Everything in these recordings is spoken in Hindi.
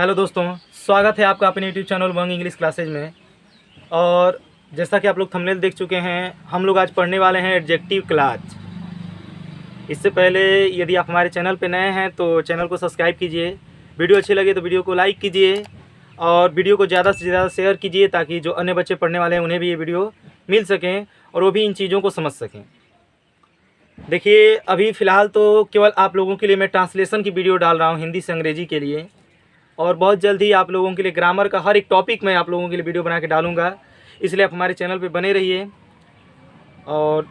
हेलो दोस्तों, स्वागत है आपका अपने यूट्यूब चैनल वंग इंग्लिश क्लासेज में। और जैसा कि आप लोग थंबनेल देख चुके हैं, हम लोग आज पढ़ने वाले हैं एडजेक्टिव क्लाज। इससे पहले यदि आप हमारे चैनल पर नए हैं तो चैनल को सब्सक्राइब कीजिए, वीडियो अच्छी लगे तो वीडियो को लाइक कीजिए और वीडियो को ज़्यादा से ज़्यादा शेयर कीजिए ताकि जो अन्य बच्चे पढ़ने वाले हैं उन्हें भी ये वीडियो मिल सकें और वो भी इन चीज़ों को समझ सकें। देखिए, अभी फ़िलहाल तो केवल आप लोगों के लिए मैं ट्रांसलेशन की वीडियो डाल रहा हूँ हिंदी से अंग्रेज़ी के लिए, और बहुत जल्द ही आप लोगों के लिए ग्रामर का हर एक टॉपिक मैं आप लोगों के लिए वीडियो बना के डालूंगा। इसलिए आप हमारे चैनल पे बने रहिए। और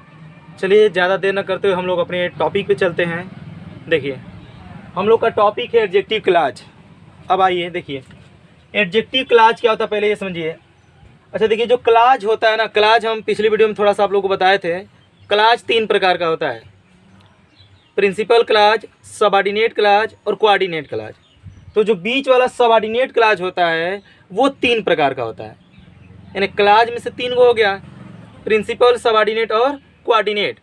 चलिए, ज़्यादा देर न करते हुए हम लोग अपने टॉपिक पे चलते हैं। देखिए, हम लोग का टॉपिक है एडजेक्टिव क्लाज। अब आइए देखिए, एडजेक्टिव क्लाज क्या होता है पहले ये समझिए। अच्छा देखिए, जो क्लाज होता है ना, क्लाज हम पिछली वीडियो में थोड़ा सा आप लोगों को बताए थे। क्लाज 3 प्रकार का होता है: प्रिंसिपल क्लाज, सबऑर्डिनेट क्लाज और कोऑर्डिनेट क्लाज। तो जो बीच वाला सबऑर्डिनेट क्लाज होता है वो 3 प्रकार का होता है। यानी क्लाज में से 3 गो हो गया, प्रिंसिपल, सबऑर्डिनेट और कोऑर्डिनेट।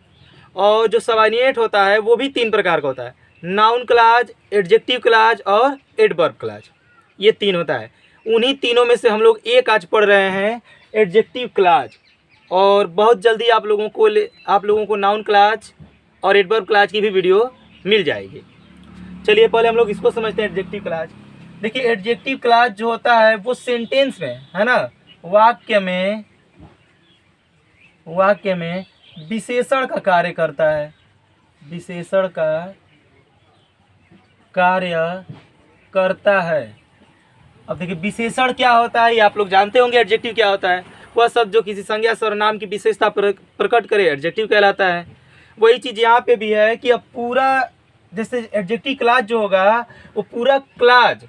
और जो सबऑर्डिनेट होता है वो भी 3 प्रकार का होता है: नाउन क्लाज, एडजेक्टिव क्लाज और एडवर्ब क्लाज। ये 3 होता है। उन्हीं तीनों में से हम लोग एक आज पढ़ रहे हैं, एडजेक्टिव क्लाज। और बहुत जल्दी आप लोगों को नाउन क्लाज और एडवर्ब क्लाज की भी वीडियो मिल जाएगी। चलिए पहले हम लोग इसको समझते हैं, एडजेक्टिव क्लाज। देखिए, एडजेक्टिव क्लाज जो होता है वो सेंटेंस में, है ना, वाक्य में विशेषण का कार्य करता है। विशेषण का कार्य करता है। अब देखिए, विशेषण क्या होता है ये आप लोग जानते होंगे। एडजेक्टिव क्या होता है? वह शब्द जो किसी संज्ञा सर्वनाम की विशेषता प्रकट करे एडजेक्टिव कहलाता है। वही चीज़ यहाँ पे भी है कि अब पूरा, जैसे एडजेक्टिव क्लाज जो होगा वो पूरा क्लाज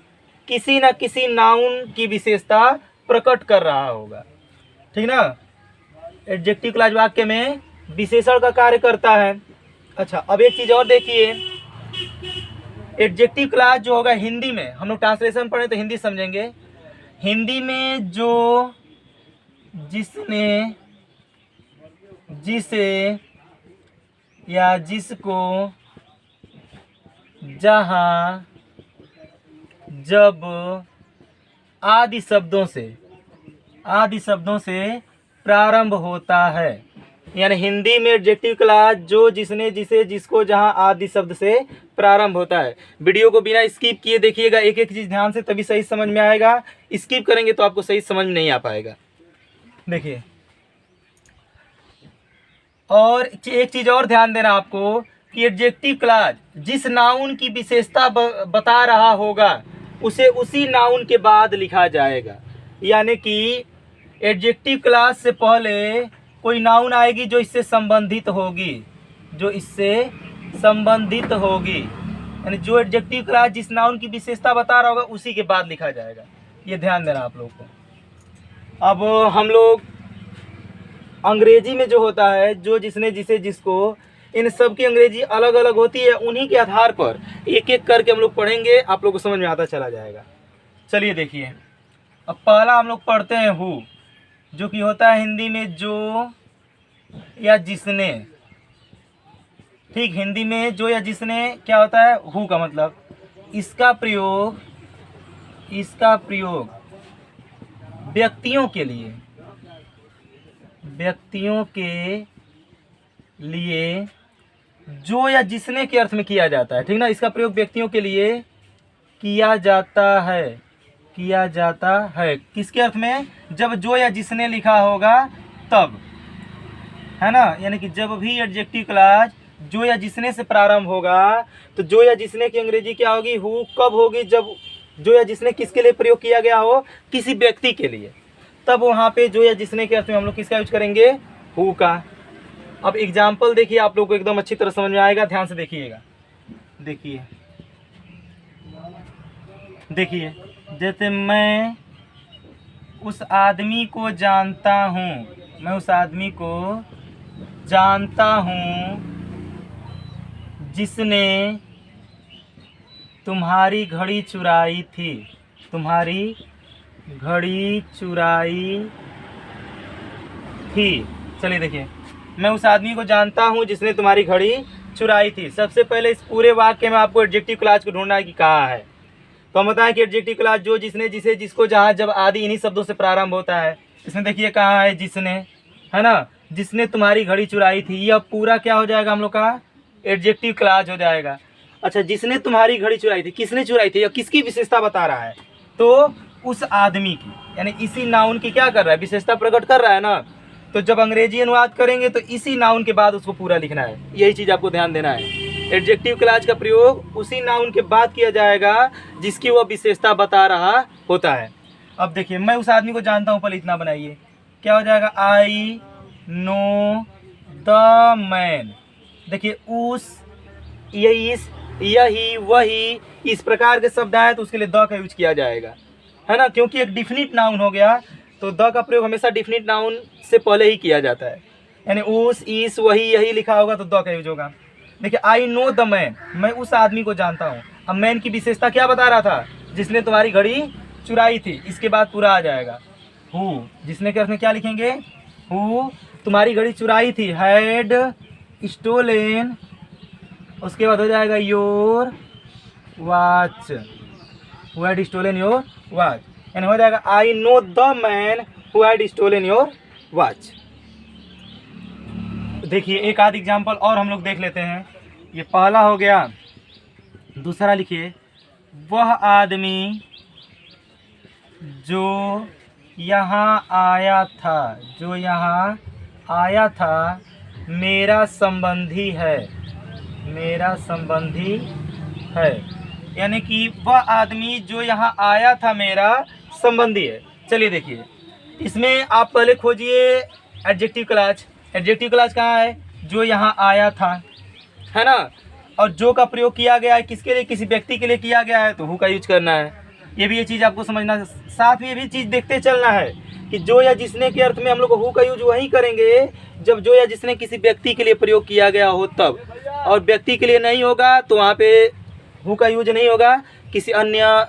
किसी न किसी नाउन की विशेषता प्रकट कर रहा होगा, ठीक ना। एडजेक्टिव क्लाज वाक्य में विशेषण का कार्य करता है। अच्छा, अब एक चीज़ और देखिए, एडजेक्टिव क्लाज जो होगा हिंदी में, हम लोग ट्रांसलेशन पढ़े तो हिंदी समझेंगे। हिंदी में जो जिसने, जिसे या जिसको, जहाँ, जब आदि शब्दों से प्रारंभ होता है। यानी हिंदी में एडजेक्टिव क्लाज जो, जिसने, जिसे, जिसको, जहाँ आदि शब्द से प्रारंभ होता है। वीडियो को बिना स्किप किए देखिएगा, एक एक चीज़ ध्यान से, तभी सही समझ में आएगा। स्किप करेंगे तो आपको सही समझ में नहीं आ पाएगा। देखिए, और एक चीज़ और ध्यान देना आपको कि एडजेक्टिव क्लाज जिस नाउन की विशेषता बता रहा होगा उसे उसी नाउन के बाद लिखा जाएगा। यानी कि एडजेक्टिव क्लाज से पहले कोई नाउन आएगी जो इससे संबंधित होगी, यानी जो एडजेक्टिव क्लाज जिस नाउन की विशेषता बता रहा होगा उसी के बाद लिखा जाएगा। ये ध्यान देना आप लोगों को। अब हम लोग अंग्रेजी में जो होता है, जो, जिसने, जिसे, जिसको, इन सब की अंग्रेजी अलग अलग होती है। उन्हीं के आधार पर एक एक करके हम लोग पढ़ेंगे, आप लोग को समझ में आता चला जाएगा। चलिए देखिए, अब पहला हम लोग पढ़ते हैं हु, जो कि होता है हिंदी में जो या जिसने। ठीक, हिंदी में जो या जिसने क्या होता है? हु का मतलब। इसका प्रयोग व्यक्तियों के लिए जो या जिसने के अर्थ में किया जाता है, ठीक ना। इसका प्रयोग व्यक्तियों के लिए किया जाता है। किसके अर्थ में? जब जो या जिसने लिखा होगा तब, है ना। यानी कि जब भी एडजेक्टिव क्लाज जो या जिसने से प्रारंभ होगा तो जो या जिसने की अंग्रेजी क्या होगी? हु। कब होगी? जब जो या जिसने किसके लिए प्रयोग किया गया हो? किसी व्यक्ति के लिए। तब वहाँ पे जो या जिसने के अर्थ में हम लोग किसका यूज करेंगे? हु का। अब एग्जाम्पल देखिए, आप लोग को एकदम अच्छी तरह समझ में आएगा, ध्यान से देखिएगा। देखिए, जैसे मैं उस आदमी को जानता हूँ जिसने तुम्हारी घड़ी चुराई थी। चलिए देखिए, मैं उस आदमी को जानता हूँ जिसने तुम्हारी घड़ी चुराई थी। सबसे पहले इस पूरे वाक्य में आपको एडजेक्टिव क्लाज को ढूंढना है कि कहाँ है। तो हम बताएं कि एडजेक्टिव क्लास जो, जिसने, जिसे, जिसको, जहाँ, जब आदि इन्हीं शब्दों से प्रारंभ होता है। इसमें देखिए कहाँ है जिसने, है ना, जिसने तुम्हारी घड़ी चुराई थी, यह पूरा क्या हो जाएगा हम लोग का एडजेक्टिव क्लास हो जाएगा। अच्छा, जिसने तुम्हारी घड़ी चुराई थी, किसने चुराई थी, या किसकी विशेषता बता रहा है, तो उस आदमी की, यानी इसी नाउन की क्या कर रहा है, विशेषता प्रकट कर रहा है ना। तो जब अंग्रेजी अनुवाद करेंगे तो इसी नाउन के बाद उसको पूरा लिखना है, यही चीज़ आपको ध्यान देना है। एडजेक्टिव क्लास का प्रयोग उसी नाउन के बाद किया जाएगा जिसकी वह विशेषता बता रहा होता है। अब देखिए, मैं उस आदमी को जानता हूँ, पहले इतना बनाइए, क्या हो जाएगा, आई नो द मैन। देखिए उस, ये, इस, यही, वही, इस प्रकार के शब्द आए तो उसके लिए द का यूज किया जाएगा, है ना, क्योंकि एक डिफिनिट नाउन हो गया तो द का प्रयोग हमेशा डिफिनिट नाउन से पहले ही किया जाता है। यानी उस, इस, वही, यही लिखा होगा तो द का यूज होगा। देखिए आई नो द मैन, मैं उस आदमी को जानता हूँ। अब मैन की विशेषता क्या बता रहा था, जिसने तुम्हारी घड़ी चुराई थी, इसके बाद पूरा आ जाएगा हु। जिसने के अर्थ में क्या लिखेंगे, हु तुम्हारी घड़ी चुराई थी, हैड स्टोलन, उसके बाद हो जाएगा your watch, who had stolen your watch, यानी हो जाएगा I know the man who had stolen your watch. देखिए एक आध एग्जाम्पल और हम लोग देख लेते हैं। ये पहला हो गया, दूसरा लिखिए, वह आदमी जो यहाँ आया था, जो यहाँ आया था मेरा संबंधी है, मेरा संबंधी है, यानी कि वह आदमी जो यहाँ आया था मेरा संबंधी है। चलिए देखिए, इसमें आप पहले खोजिए एडजेक्टिव क्लास। एडजेक्टिव क्लास कहाँ है, जो यहाँ आया था, है ना, और जो का प्रयोग किया गया है किसके लिए, किसी व्यक्ति के लिए किया गया है तो हु का यूज करना है। ये भी ये चीज़ आपको समझना है। साथ में ये भी चीज़ देखते चलना है कि जो या जिसने के अर्थ में हम लोग हु का यूज वहीं करेंगे जब जो या जिसने किसी व्यक्ति के लिए प्रयोग किया गया हो तब, और व्यक्ति के लिए नहीं होगा तो वहाँ पे हु का यूज नहीं होगा, किसी अन्य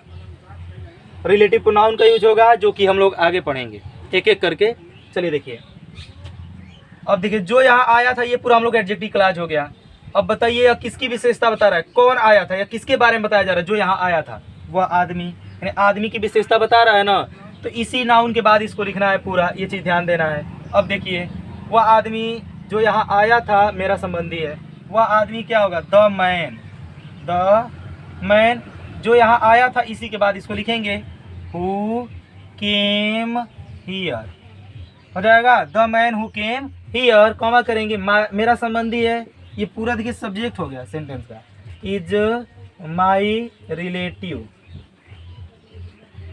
रिलेटिव प्रोनाउन का यूज होगा, जो कि हम लोग आगे पढ़ेंगे एक एक करके। चलिए देखिए, अब देखिए जो यहाँ आया था ये पूरा हम लोग एडजेक्टिव क्लास हो गया। अब बताइए यह किसकी विशेषता बता रहा है, कौन आया था या किसके बारे में बताया जा रहा है, जो यहाँ आया था वह आदमी, यानी आदमी की विशेषता बता रहा है ना, तो इसी नाउन के बाद इसको लिखना है पूरा, ये चीज़ ध्यान देना है। अब देखिए, वह आदमी जो यहाँ आया था मेरा संबंधी है, वह आदमी क्या होगा, द मैन, द मैन जो यहाँ आया था, इसी के बाद इसको लिखेंगे हु केम हियर, हो जाएगा the man who came here, comma करेंगे, मेरा संबंधी है, ये पूरा देखिए सब्जेक्ट हो गया सेंटेंस का, इज माई रिलेटिव,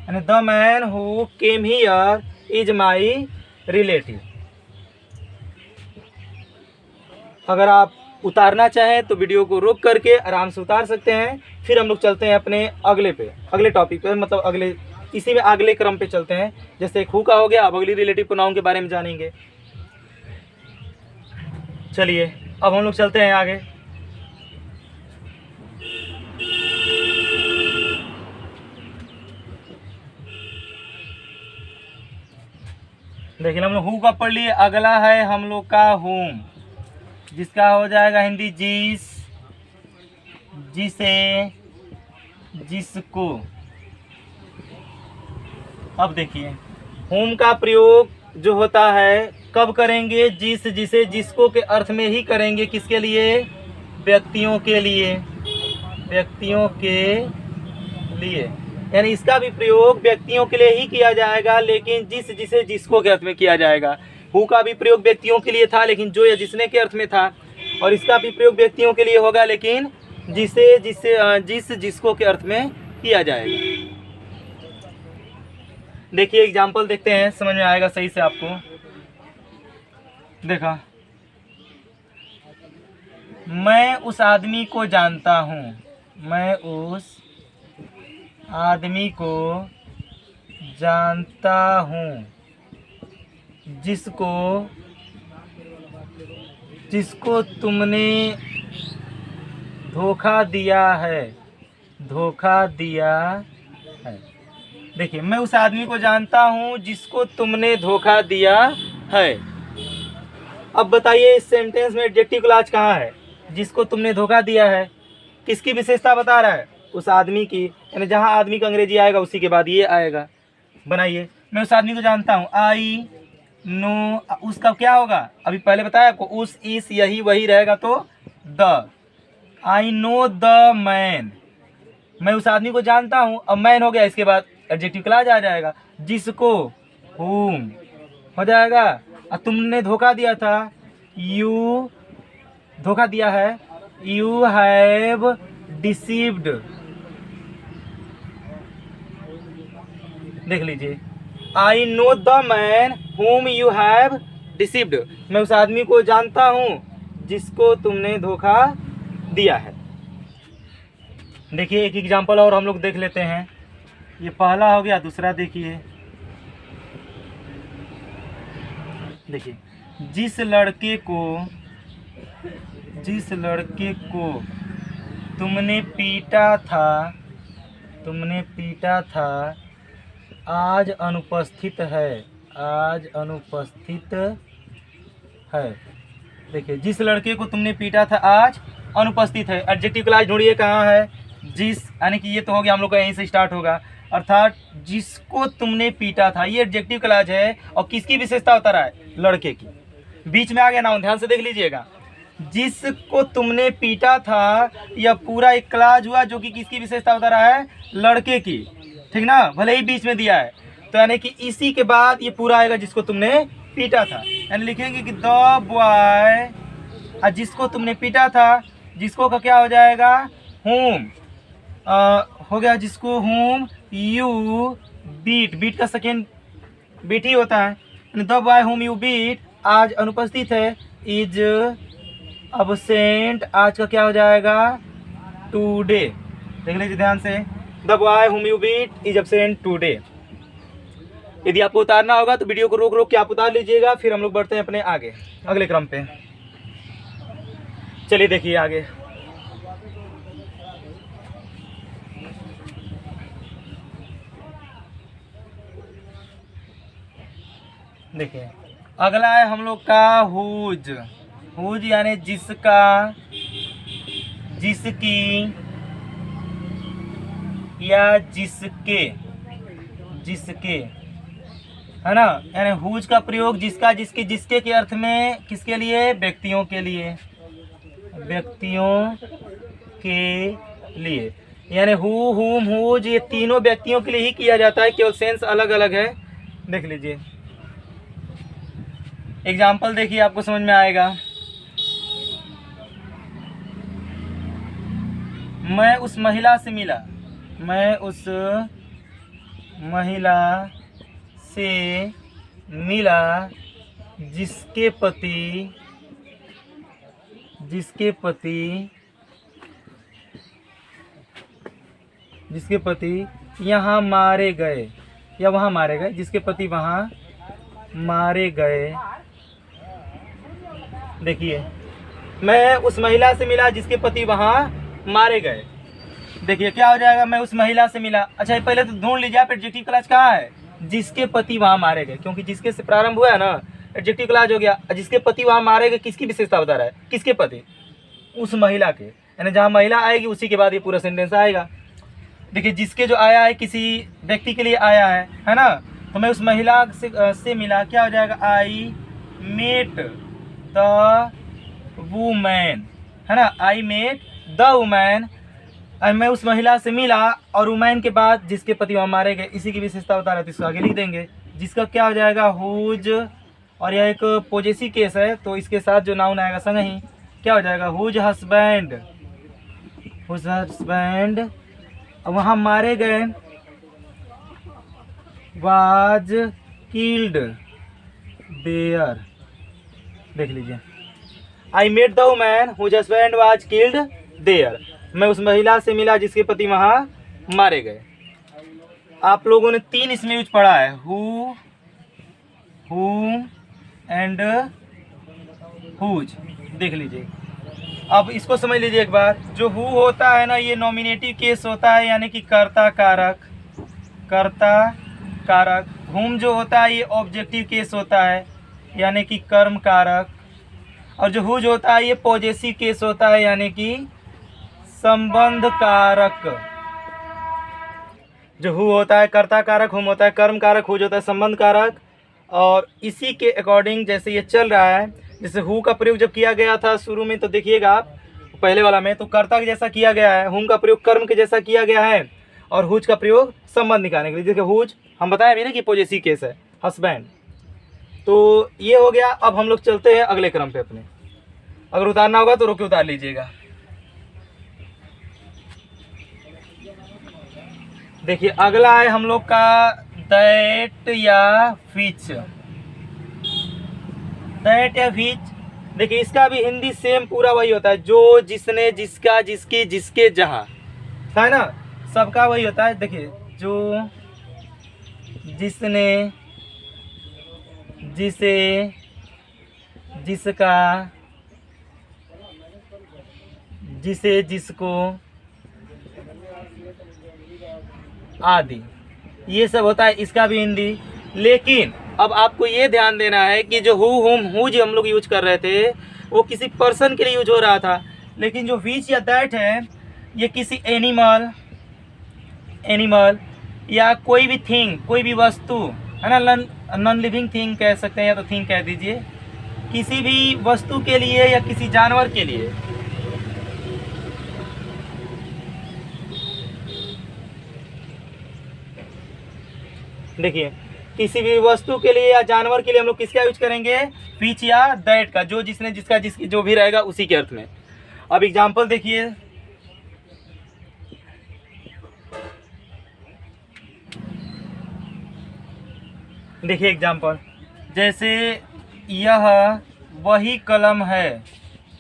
यानी the man who came here is my relative. अगर आप उतारना चाहें तो वीडियो को रोक करके आराम से उतार सकते हैं। फिर हम लोग चलते हैं अपने अगले टॉपिक पे, मतलब अगले, इसी में अगले क्रम पे चलते हैं। जैसे हु का हो गया, अब अगली रिलेटिव प्रोनाउन के बारे में जानेंगे। चलिए अब हम लोग चलते हैं आगे। देखिए हम लोग हु का पढ़ लिए, अगला है हम लोग का हुम, जिसका हो जाएगा हिंदी जिस, जिसे, जिसको। अब देखिए हुम का प्रयोग जो होता है कब करेंगे, जिस, जिसे, जिसको के अर्थ में ही करेंगे। किसके लिए, व्यक्तियों के लिए, व्यक्तियों के लिए, यानी इसका भी प्रयोग व्यक्तियों के लिए ही किया जाएगा, लेकिन जिस, जिसे, जिसको के अर्थ में किया जाएगा। हु का भी प्रयोग व्यक्तियों के लिए था लेकिन जो या जिसने के अर्थ में था, और इसका भी प्रयोग व्यक्तियों के लिए होगा लेकिन जिसे, जिसे, जिस, जिसको के अर्थ में किया जाएगा। देखिए एग्जाम्पल देखते हैं, समझ में आएगा सही से आपको। देखा, मैं उस आदमी को जानता हूँ, मैं उस आदमी को जानता हूँ, जिसको, जिसको तुमने धोखा दिया है, धोखा दिया है। देखिए मैं उस आदमी को जानता हूँ जिसको तुमने धोखा दिया है। अब बताइए इस सेंटेंस में एडजेक्टिव क्लॉज कहाँ है, जिसको तुमने धोखा दिया है, किसकी विशेषता बता रहा है, उस आदमी की, यानी जहाँ आदमी का अंग्रेजी आएगा उसी के बाद ये आएगा। बनाइए, मैं उस आदमी को जानता हूँ, आई नो, उसका क्या होगा, अभी पहले बताया आपको, उस, इस, यही, वही रहेगा तो the. I know the man, मैं उस आदमी को जानता हूँ, अब मैन हो गया, इसके बाद एडजेक्टिव क्लॉज आ जाएगा, जिसको, whom हो जाएगा। और तुमने धोखा दिया था, यू धोखा दिया है, यू हैव डिसीव्ड, देख लीजिए, आई know the man whom you have deceived, मैं उस आदमी को जानता हूँ जिसको तुमने धोखा दिया है। देखिए एक एग्जांपल और हम लोग देख लेते हैं, ये पहला हो गया, दूसरा देखिए, देखिए, जिस लड़के को तुमने पीटा था आज अनुपस्थित है, देखिए, जिस लड़के को तुमने पीटा था आज अनुपस्थित है। एडजेक्टिव क्लॉज ढूंढिए कहाँ है, जिस, यानी कि ये तो हो गया, हम लोग का यहीं से स्टार्ट होगा, अर्थात जिसको तुमने पीटा था, ये एडजेक्टिव क्लॉज है, और किसकी विशेषता बता रहा है, लड़के की। बीच में आ गया नाउन, ध्यान से देख लीजिएगा, जिसको तुमने पीटा था, यह पूरा एक क्लॉज हुआ जो कि किसकी विशेषता बता रहा है, लड़के की, ठीक ना, भले ही बीच में दिया है, तो यानी कि इसी के बाद ये पूरा आएगा, जिसको तुमने पीटा था, यानी लिखेंगे कि द बॉय, जिसको तुमने पीटा था, जिसको का क्या हो जाएगा, whom हो गया, जिसको whom you beat का सेकेंड बीट ही होता है, the boy whom you beat आज अनुपस्थित है, इज absent आज का क्या हो जाएगा, टुडे, देख लीजिए ध्यान से, the boy whom you beat is absent today. यदि आपको उतारना होगा तो वीडियो को रोक के आप उतार लीजिएगा, फिर हम लोग बढ़ते हैं अपने आगे अगले क्रम पे। चलिए देखिए आगे, देखिए अगला है हम लोग का हुज यानी जिसका, जिसकी या जिसके है ना, यानी हुज का प्रयोग जिसका, जिसके, जिसके के अर्थ में किसके लिए, व्यक्तियों के लिए, यानी हु, हुम, हुज, ये तीनों व्यक्तियों के लिए ही किया जाता है, केवल सेंस अलग अलग है। देख लीजिए एग्जाम्पल, देखिए आपको समझ में आएगा, मैं उस महिला से मिला जिसके पति यहाँ मारे गए या वहाँ मारे गए, जिसके पति वहाँ मारे गए। देखिए मैं उस महिला से मिला जिसके पति वहाँ मारे गए, देखिए क्या हो जाएगा, मैं उस महिला से मिला। अच्छा पहले तो ढूंढ लीजिए आप एडजेक्टिव क्लॉज कहाँ है, जिसके पति वहाँ मारे गए, क्योंकि जिसके से प्रारंभ हुआ है ना, एडजेक्टिव क्लॉज हो गया। जिसके पति वहाँ मारे गए, किसकी विशेषता बता रहा है, किसके पति, उस महिला के, यानी जहाँ महिला आएगी उसी के बाद ये पूरा सेंटेंस आएगा। देखिए जिसके जो आया है किसी व्यक्ति के लिए आया है ना, तो मैं उस महिला से मिला, क्या हो जाएगा, आई मेट द वुमैन, है ना, आई मेट द वुमैन, मैं उस महिला से मिला, और वुमैन के बाद जिसके पति वहाँ मारे गए, इसी की विशेषता बता रहे थे, इसको आगे लिख देंगे। जिसका क्या हो जाएगा, हुज, और यह एक पोजेसिव केस है, तो इसके साथ जो नाउन आएगा संग ही क्या हो जाएगा, हुज हस्बैंड, वहाँ मारे गए, वाज किल्ड देयर। देख लीजिए, I met the woman whose husband was killed there, मैं उस महिला से मिला जिसके पति वहाँ मारे गए। आप लोगों ने 3 इसमें यूज पढ़ा है, हु, हुम एंड हुज। देख लीजिए, अब इसको समझ लीजिए एक बार, जो हु होता है ना, ये नॉमिनेटिव केस होता है, यानी कि कर्ता कारक। हुम जो होता है ये ऑब्जेक्टिव केस होता है, यानी कि कर्म कारक। और जो हुज होता है ये पॉजेसिव केस होता है, यानी कि संबंध कारक। जो हु होता है कर्ता कारक, हुम होता है कर्म कारक, हुज होता है संबंध कारक। और इसी के अकॉर्डिंग जैसे ये चल रहा है, जैसे हु का प्रयोग जब किया गया था शुरू में, तो देखिएगा आप पहले वाला में तो कर्ता के जैसा किया गया है, हुम का प्रयोग कर्म के जैसा किया गया है, और हुज का प्रयोग संबंध निकालने के लिए। देखिए हुज हम बताए अभी ना कि पॉजेसिव केस है, हस्बैंड। तो ये हो गया। अब हम लोग चलते हैं अगले क्रम पे अपने। अगर उतारना होगा तो रोके उतार लीजिएगा। देखिए अगला है हम लोग का दैट या विच। दैट या विच, देखिए इसका भी हिंदी सेम पूरा वही होता है, जो, जिसने, जिसका, जिसकी, जिसके, जहाँ, है ना, सबका वही होता है। देखिए जो, जिसने, जिसे, जिसका, जिसे, जिसको आदि, ये सब होता है इसका भी हिंदी। लेकिन अब आपको ये ध्यान देना है कि जो हु, हुम, हुज हम लोग यूज कर रहे थे वो किसी पर्सन के लिए यूज हो रहा था, लेकिन जो विच या दैट है ये किसी एनिमल या कोई भी थिंग, कोई भी वस्तु, है ना, नॉन लिविंग थिंग कह सकते हैं या तो थिंग कह दीजिए, किसी भी वस्तु के लिए या किसी जानवर के लिए। देखिए किसी भी वस्तु के लिए या जानवर के लिए हम लोग किसका यूज करेंगे, विच या दैट का, जो, जिसने, जिसका, जिसकी, जो भी रहेगा उसी के अर्थ में। अब एग्जाम्पल देखिए, देखिए एग्जाम्पल, जैसे यह वही कलम है,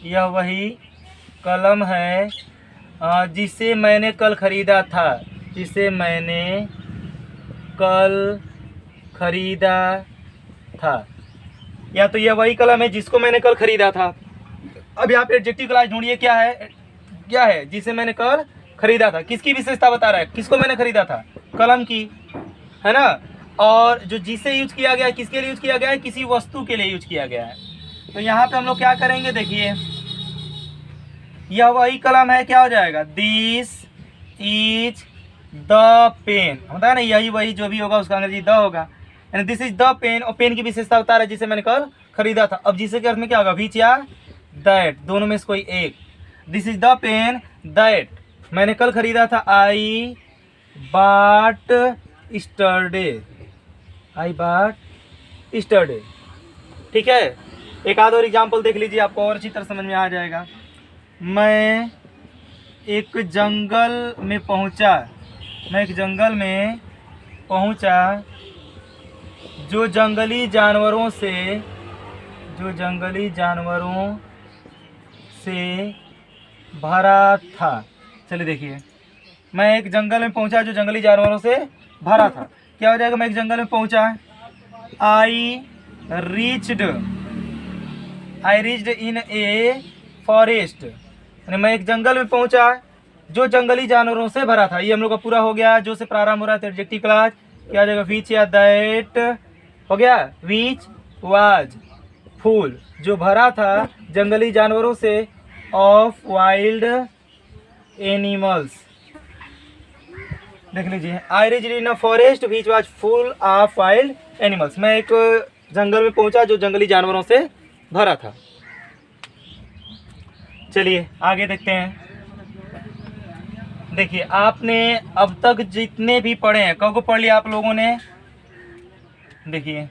यह वही कलम है जिसे मैंने कल ख़रीदा था, जिसे मैंने कल ख़रीदा था। या तो यह वही कलम है जिसको मैंने कल ख़रीदा था। अब यहाँ पे एडजेक्टिव क्लास ढूंढिए, क्या है जिसे मैंने कल ख़रीदा था, किसकी विशेषता बता रहा है, किसको मैंने ख़रीदा था, कलम की, है ना। और जो जिसे यूज किया गया है, किसके लिए यूज किया गया है, किसी वस्तु के लिए यूज किया गया है। तो यहाँ पे हम लोग क्या करेंगे, देखिए यह वही कलम है, क्या हो जाएगा, दिस इज द पेन, होता है ना, यही वही जो भी होगा उसका अंग्रेजी द होगा, यानी दिस इज द पेन, और पेन की विशेषता बता रहा है जिसे मैंने कल खरीदा था। अब जिसे के अर्थ में क्या होगा, विच या दैट, दोनों में से कोई एक। This is the pen that मैंने कल खरीदा था, आई बाट स्टरडे, आई बाट स्टरडे। ठीक है, एक आध और एग्जाम्पल देख लीजिए, आपको और अच्छी तरह समझ में आ जाएगा। मैं एक जंगल में पहुंचा, मैं एक जंगल में पहुंचा जो जंगली जानवरों से, जो जंगली जानवरों से भरा था। चलिए देखिए, मैं एक जंगल में पहुंचा जो जंगली जानवरों से भरा था, क्या हो जाएगा, मैं एक जंगल में पहुंचा, I reached in a forest, यानी मैं एक जंगल में पहुंचा जो जंगली जानवरों से भरा था। ये हम लोग का पूरा हो गया, जो से प्रारंभ हो रहा है एडजेक्टिव क्लास, क्या हो जाएगा, विच या दैट हो गया। विच वाज फुल, जो भरा था जंगली जानवरों से, ऑफ वाइल्ड एनिमल्स। देख लीजिए, I reached in a forest which was full of wild animals, मैं एक जंगल में पहुंचा जो जंगली जानवरों से भरा था। चलिए आगे देखते हैं। देखिए आपने अब तक जितने भी पढ़े हैं, कब को पढ़ लिया आप लोगों ने, देखिए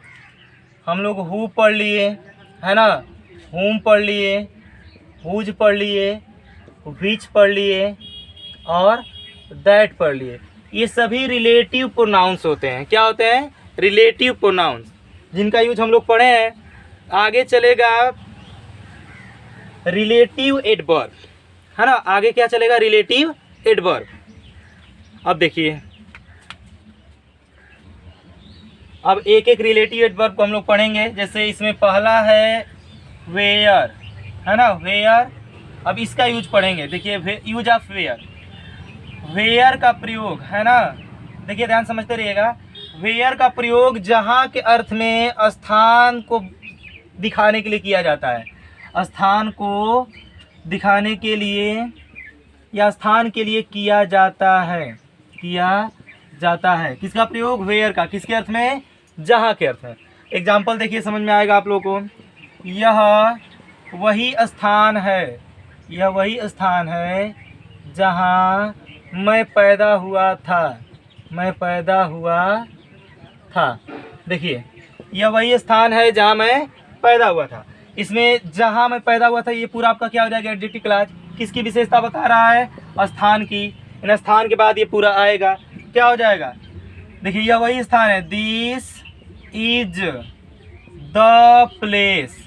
हम लोग हु पढ़ लिए, है ना, हुम पढ़ लिए, हुज पढ़ लिए, विच पढ़ लिए और दैट पढ़ लिए। ये सभी रिलेटिव प्रोनाउंस होते हैं। क्या होते हैं, रिलेटिव प्रोनाउंस, जिनका यूज हम लोग पढ़े हैं। आगे चलेगा रिलेटिव एडवर्ब, है ना, आगे क्या चलेगा, रिलेटिव एडवर्ब। अब देखिए, अब एक एक रिलेटिव एडवर्ब को हम लोग पढ़ेंगे। जैसे इसमें पहला है वेयर, है ना, वेयर। अब इसका यूज पढ़ेंगे। देखिए यूज ऑफ वेयर, वेयर का प्रयोग, है ना, देखिए ध्यान समझते रहिएगा। वेयर का प्रयोग जहाँ के अर्थ में स्थान को दिखाने के लिए किया जाता है, स्थान को दिखाने के लिए या स्थान के लिए किया जाता है, किया जाता है। किसका प्रयोग? वेयर का। किसके अर्थ में? जहाँ के अर्थ में। एग्जाम्पल देखिए, समझ में आएगा आप लोगों को। यह वही स्थान है, यह वही स्थान है जहाँ मैं पैदा हुआ था, मैं पैदा हुआ था। देखिए, यह वही स्थान है जहाँ मैं पैदा हुआ था। इसमें जहाँ मैं पैदा हुआ था, ये पूरा आपका क्या हो जाएगा? Adjective clause. किसकी विशेषता बता रहा है? स्थान की। इन स्थान के बाद ये पूरा आएगा, क्या हो जाएगा? देखिए, यह वही स्थान है। This is the place,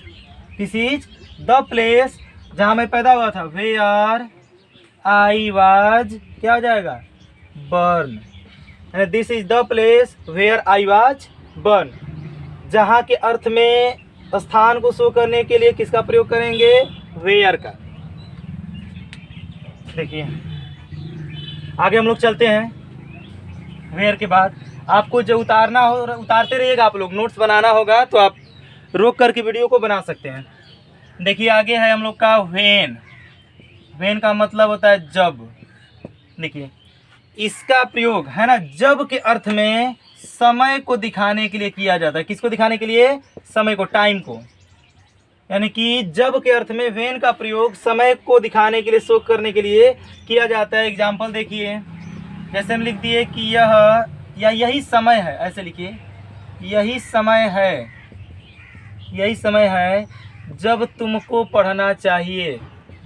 this is the place जहाँ मैं पैदा हुआ था। वेयर आई वाज, क्या हो जाएगा? Born. This is the place where I was born. जहाँ के अर्थ में स्थान को शो करने के लिए किसका प्रयोग करेंगे? वेयर का। देखिए, आगे हम लोग चलते हैं। वेयर के बाद आपको जो उतारना हो, उतारते रहिएगा आप लोग। नोट्स बनाना होगा तो आप रोक करके वीडियो को बना सकते हैं। देखिए, आगे है हम लोग का व्हेन। व्हेन का मतलब होता है जब। देखिए, इसका प्रयोग है ना, जब के अर्थ में समय को दिखाने के लिए किया जाता है। किसको दिखाने के लिए? समय को, टाइम को। यानी कि जब के अर्थ में व्हेन का प्रयोग समय को दिखाने के लिए, शो करने के लिए किया जाता है। एग्जाम्पल देखिए, जैसे हम लिख दिए कि यह या यही समय है, ऐसे लिखिए, यही समय है, यही समय है जब तुमको पढ़ना चाहिए,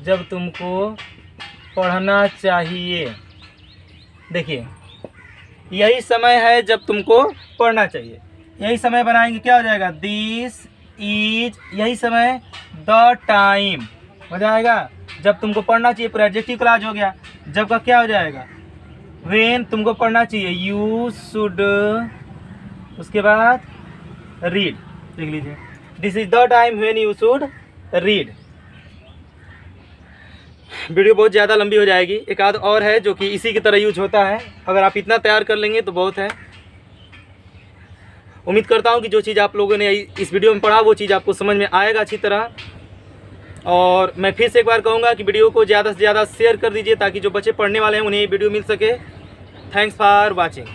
जब तुमको पढ़ना चाहिए। देखिए, यही समय है जब तुमको पढ़ना चाहिए। यही समय बनाएंगे, क्या हो जाएगा? दिस इज, यही समय, द टाइम हो जाएगा जब तुमको पढ़ना चाहिए। पूरा एडजेक्टिव क्लॉज हो गया। जब का क्या हो जाएगा? व्हेन, तुमको पढ़ना चाहिए। यू शुड, उसके बाद रीड। लिख लीजिए, this is the time when you should read. Video बहुत ज़्यादा लंबी हो जाएगी। एक आध और है जो कि इसी की तरह यूज होता है। अगर आप इतना तैयार कर लेंगे तो बहुत है। उम्मीद करता हूँ कि जो चीज़ आप लोगों ने इस वीडियो में पढ़ा वो चीज़ आपको समझ में आएगा अच्छी तरह। और मैं फिर से एक बार कहूँगा कि वीडियो को ज़्यादा से ज़्यादा शेयर कर दीजिए ताकि जो बच्चे पढ़ने वाले हैं उन्हें ये वीडियो मिल सके। Thanks for watching.